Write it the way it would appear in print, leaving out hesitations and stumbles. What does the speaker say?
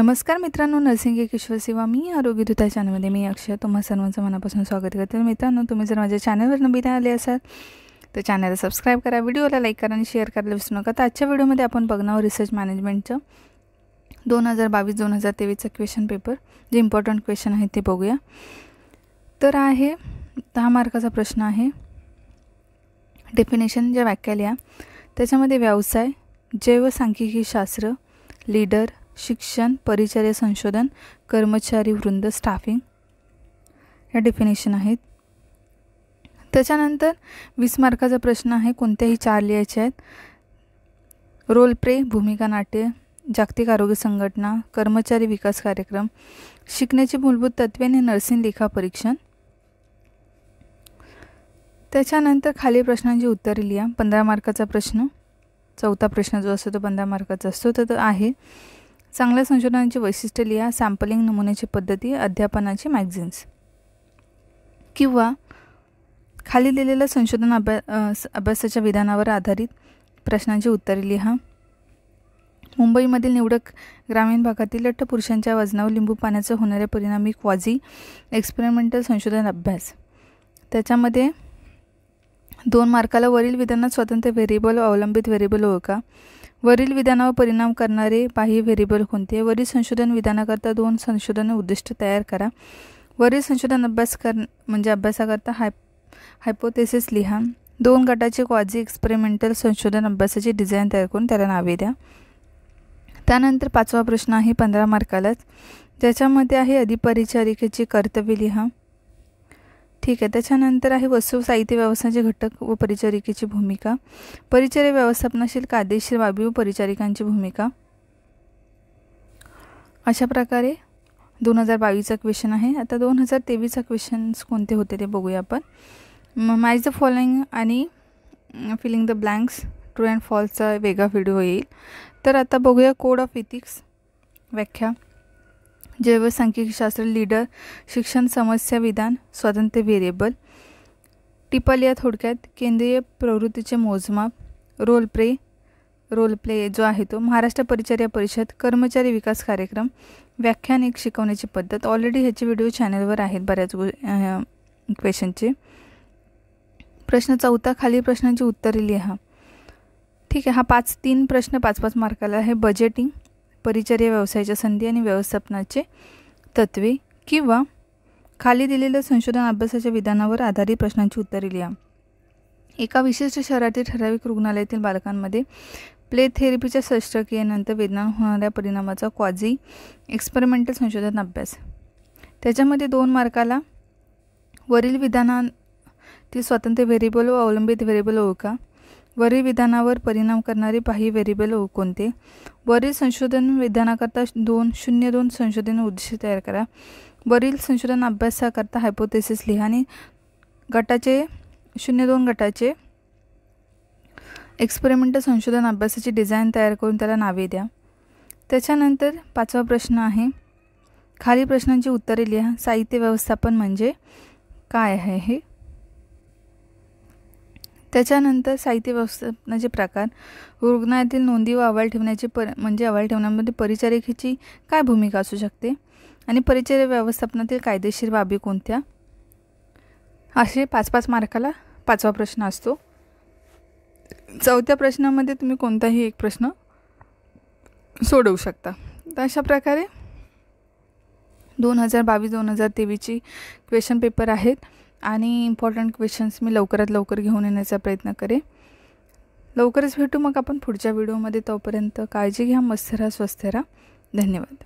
नमस्कार मित्रांनो, नर्सिंग एक ईश्वर सेवा मी आरोग्यदूत चॅनलमध्ये मी अक्षय तुम्हा सर्वांचं मनापासून स्वागत करते। मित्रांनो, तुम्ही जर माझ्या चॅनलवर नवीन आले असाल तर चॅनलला सबस्क्राईब करा, व्हिडिओला लाईक करा आणि शेअर करायला विसरू नका। तर आजच्या व्हिडिओमध्ये आपण बघणार रिसर्च मॅनेजमेंटचं 2022-2023चा क्वेश्चन पेपर, जे इम्पॉर्टंट क्वेश्चन आहेत ते बघूया। तर आहे 10 मार्काचा प्रश्न आहे। डेफिनेशन ज्या व्याख्या लिहा त्याच्यामध्ये व्यवसाय, जैवसांख्यिकी शास्त्र, लीडर, शिक्षण, परिचर्या, संशोधन, कर्मचारी वृंद, स्टाफिंग या डेफिनेशन आहेत। त्याच्यानंतर 20 मार्काचा प्रश्न आहे, कोणत्याही 4 लिहायचे आहेत। रोल प्ले, भूमिका नाट्य, जागतिक आरोग्य संघटना, कर्मचारी विकास कार्यक्रम, शिकण्याची मूलभूत तत्त्वे आणि नर्सिंग लेखा परीक्षण। त्याच्यानंतर खाली प्रश्नांची उत्तरे लिहा। 15 मार्काचा प्रश्न, चौथा प्रश्न जो असतो तो 15 मार्काचा असतो। तर आहे चांगल्या संशोधनाची वैशिष्ट्ये लिहा, सॅम्पलिंग, नमुन्याची पद्धती, अध्यापनाची मॅगझिन्स। किंवा खाली दिलेल्या संशोधन अभ्यासाच्या विधानावर आधारित प्रश्नांची उत्तरे लिहा। मुंबईमधील निवडक ग्रामीण भागातील लठ्ठ पुरुषांच्या वजनावर लिंबू पाण्याचा होणारे परिणामी क्वाझी एक्सपेरिमेंटल संशोधन अभ्यास। त्याच्यामध्ये 2 मार्काला वरील विधानात स्वतंत्र व्हेरिएबल व अवलंबित व्हेरिएबल ओळखा। वरील विधानावर परिणाम करणारे बाह्य व्हेरिएबल कोणते? वरील संशोधन विधानाकरता 2 संशोधन उद्दिष्ट तयार करा। वरील संशोधन अभ्यासाकरता हायपोथेसिस लिहा। 2 गटाचे क्वाझी एक्सपेरिमेंटल संशोधन अभ्यासाची डिझाईन तयार करून त्याला नावे द्या। त्यानंतर 5वा प्रश्न आहे 15 मार्कालाच, ज्याच्यामध्ये आहे अधिपरिचारिकेची कर्तव्य लिहा। ठीक आहे। त्याच्यानंतर आहे वस्तू साहित्य व्यवस्थापनाचे घटक व परिचारिकेची भूमिका, परिचर्या व्यवस्थापनाशील कायदेशीर बाबी व परिचारिकांची भूमिका। अशा प्रकारे 2022चा क्वेश्चन आहे। आता 2023चा क्वेश्चन्स कोणते होते ते बघूया आपण। मॅच द फॉलोइंग आणि filling the blanks, true and फॉल्सचा वेगळा व्हिडिओ येईल। तर आता बघूया कोड ऑफ इथिक्स व्याख्या, जैवसांख्यिकी शास्त्र, लीडर, शिक्षण, समस्या विधान, स्वतंत्र व्हेरिएबल। टिपल या थोडक्यात, केंद्रीय प्रवृत्तीचे मोजमाप, रोल प्ले जो आहे तो, महाराष्ट्र परिचर्या परिषद, कर्मचारी विकास कार्यक्रम, व्याख्यान, एक शिकवण्याची पद्धत। ऑलरेडी ह्याचे व्हिडिओ चॅनलवर आहेत बऱ्याच क्वेश्चनचे। प्रश्न 4, खाली प्रश्नांची उत्तरे लिहा। ठीक आहे। हा 3 प्रश्न 5-5 मार्काला आहे। बजेटिंग, परिचर्या व्यवसायाच्या संधी आणि व्यवस्थापनाचे तत्त्वे। किंवा खाली दिलेल्या संशोधन अभ्यासाच्या विधानावर आधारित प्रश्नांची उत्तरे लिहा। एका विशिष्ट शहरातील ठराविक रुग्णालयातील बालकांमध्ये प्ले थेरपीच्या शस्त्रक्रियेनंतर वेदना होणाऱ्या परिणामाचा क्वाझी एक्सपेरिमेंटल संशोधन अभ्यास। त्याच्यामध्ये 2 मार्काला वरील विधानातील स्वतंत्र व्हेरिएबल व अवलंबित व्हेरिएबल ओळखा। वरील विधानावर परिणाम करणारे बाह्य व्हेरिएबल कोणते? वरील संशोधन विधानाकरता 2 संशोधन उद्दिष्ट तयार करा। वरील संशोधन अभ्यासाकरता हायपोथेसिस लिहा आणि 2 गटाचे एक्सपेरिमेंटल संशोधन अभ्यासाची डिझाईन तयार करून त्याला नावे द्या। त्याच्यानंतर 5वा प्रश्न आहे, खाली प्रश्नांची उत्तरे लिहा। साहित्य व्यवस्थापन म्हणजे काय आहे हे। त्याच्यानंतर साहित्य व्यवस्थापनाचे प्रकार, रुग्णालयातील नोंदी व अहवाल ठेवण्याचे अहवाल ठेवण्यामध्ये परिचारिकेची काय भूमिका असू शकते आणि परिचर्या व्यवस्थापनातील कायदेशीर बाबी कोणत्या। असे 5-5 मार्काला 5वा प्रश्न असतो। 4थ्या प्रश्नामध्ये तुम्ही कोणताही एक प्रश्न सोडवू शकता। तर अशा प्रकारे 2022-2023ची क्वेश्चन पेपर आहेत आणि इम्पॉर्टंट क्वेश्चन्स मी लवकरात लवकर घेऊन येण्याचा प्रयत्न करेन। लवकरच भेटू मग आपण पुढच्या व्हिडिओमध्ये। तोपर्यंत काळजी घ्या, मस्त राहा, स्वस्थ राहा। धन्यवाद।